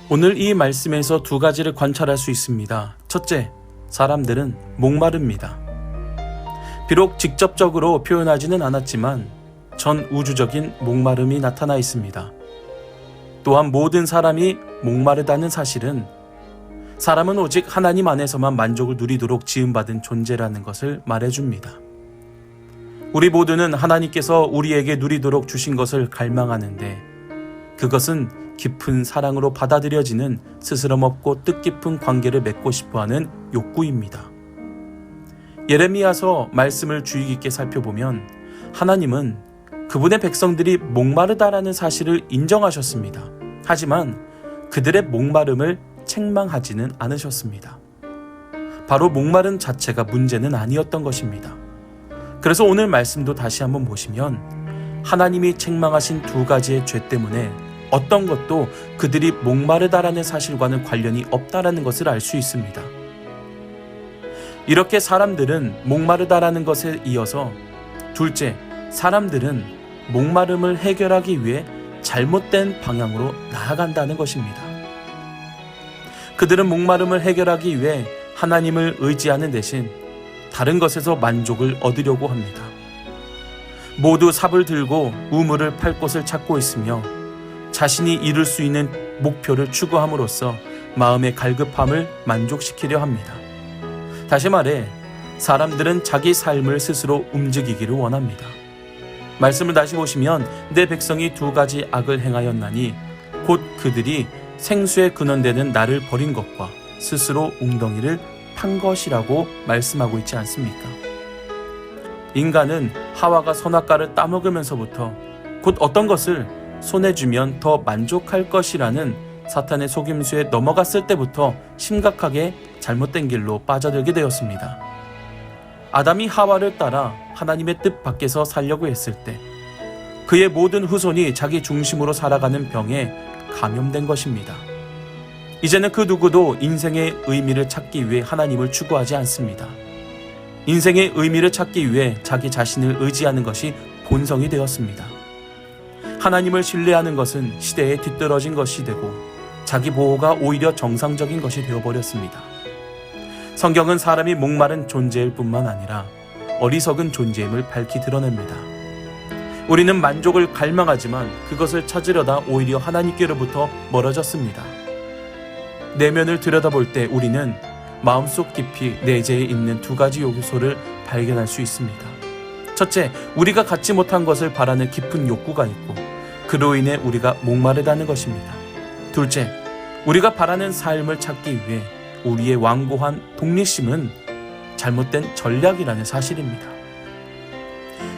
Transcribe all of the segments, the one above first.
오늘 이 말씀에서 두 가지를 관찰할 수 있습니다. 첫째, 사람들은 목마릅니다. 비록 직접적으로 표현하지는 않았지만 전 우주적인 목마름이 나타나 있습니다. 또한 모든 사람이 목마르다는 사실은 사람은 오직 하나님 안에서만 만족을 누리도록 지음받은 존재라는 것을 말해줍니다. 우리 모두는 하나님께서 우리에게 누리도록 주신 것을 갈망하는데 그것은 깊은 사랑으로 받아들여지는 스스럼없고 뜻깊은 관계를 맺고 싶어하는 욕구입니다. 예레미야서 말씀을 주의 깊게 살펴보면 하나님은 그분의 백성들이 목마르다라는 사실을 인정하셨습니다. 하지만 그들의 목마름을 책망하지는 않으셨습니다. 바로 목마름 자체가 문제는 아니었던 것입니다. 그래서 오늘 말씀도 다시 한번 보시면 하나님이 책망하신 두 가지의 죄 때문에 어떤 것도 그들이 목마르다라는 사실과는 관련이 없다라는 것을 알 수 있습니다. 이렇게 사람들은 목마르다라는 것에 이어서 둘째, 사람들은 목마름을 해결하기 위해 잘못된 방향으로 나아간다는 것입니다. 그들은 목마름을 해결하기 위해 하나님을 의지하는 대신 다른 것에서 만족을 얻으려고 합니다. 모두 삽을 들고 우물을 팔 곳을 찾고 있으며 자신이 이룰 수 있는 목표를 추구함으로써 마음의 갈급함을 만족시키려 합니다. 다시 말해 사람들은 자기 삶을 스스로 움직이기를 원합니다. 말씀을 다시 보시면 내 백성이 두 가지 악을 행하였나니 곧 그들이 생수의 근원되는 나를 버린 것과 스스로 웅덩이를 판 것이라고 말씀하고 있지 않습니까? 인간은 하와가 선악과를 따먹으면서부터 곧 어떤 것을 손에 주면 더 만족할 것이라는 사탄의 속임수에 넘어갔을 때부터 심각하게 잘못된 길로 빠져들게 되었습니다. 아담이 하와를 따라 하나님의 뜻 밖에서 살려고 했을 때 그의 모든 후손이 자기 중심으로 살아가는 병에 감염된 것입니다. 이제는 그 누구도 인생의 의미를 찾기 위해 하나님을 추구하지 않습니다. 인생의 의미를 찾기 위해 자기 자신을 의지하는 것이 본성이 되었습니다. 하나님을 신뢰하는 것은 시대에 뒤떨어진 것이 되고 자기 보호가 오히려 정상적인 것이 되어버렸습니다. 성경은 사람이 목마른 존재일 뿐만 아니라 어리석은 존재임을 밝히 드러냅니다. 우리는 만족을 갈망하지만 그것을 찾으려다 오히려 하나님께로부터 멀어졌습니다. 내면을 들여다볼 때 우리는 마음속 깊이 내재해 있는 두 가지 요소를 발견할 수 있습니다. 첫째, 우리가 갖지 못한 것을 바라는 깊은 욕구가 있고 그로 인해 우리가 목마르다는 것입니다. 둘째, 우리가 바라는 삶을 찾기 위해 우리의 완고한 독립심은 잘못된 전략이라는 사실입니다.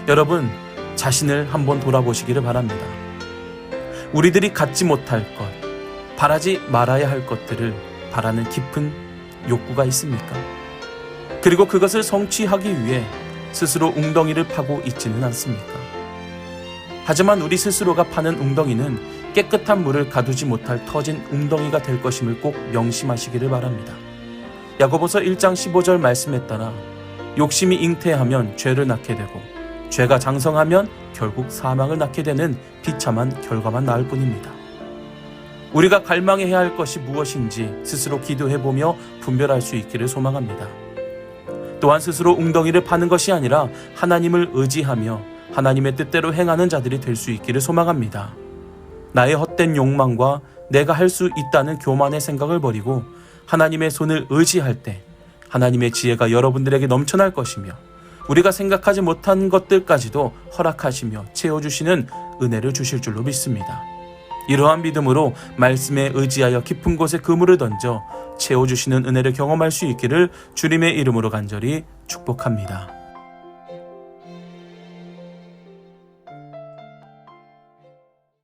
여러분, 자신을 한번 돌아보시기를 바랍니다. 우리들이 갖지 못할 것, 바라지 말아야 할 것들을 바라는 깊은 욕구가 있습니까? 그리고 그것을 성취하기 위해 스스로 웅덩이를 파고 있지는 않습니까? 하지만 우리 스스로가 파는 웅덩이는 깨끗한 물을 가두지 못할 터진 웅덩이가 될 것임을 꼭 명심하시기를 바랍니다. 야고보서 1장 15절 말씀에 따라 욕심이 잉태하면 죄를 낳게 되고 죄가 장성하면 결국 사망을 낳게 되는 비참한 결과만 낳을 뿐입니다. 우리가 갈망해야 할 것이 무엇인지 스스로 기도해보며 분별할 수 있기를 소망합니다. 또한 스스로 웅덩이를 파는 것이 아니라 하나님을 의지하며 하나님의 뜻대로 행하는 자들이 될 수 있기를 소망합니다. 나의 헛된 욕망과 내가 할 수 있다는 교만의 생각을 버리고 하나님의 손을 의지할 때 하나님의 지혜가 여러분들에게 넘쳐날 것이며 우리가 생각하지 못한 것들까지도 허락하시며 채워주시는 은혜를 주실 줄로 믿습니다. 이러한 믿음으로 말씀에 의지하여 깊은 곳에 그물을 던져 채워주시는 은혜를 경험할 수 있기를 주님의 이름으로 간절히 축복합니다.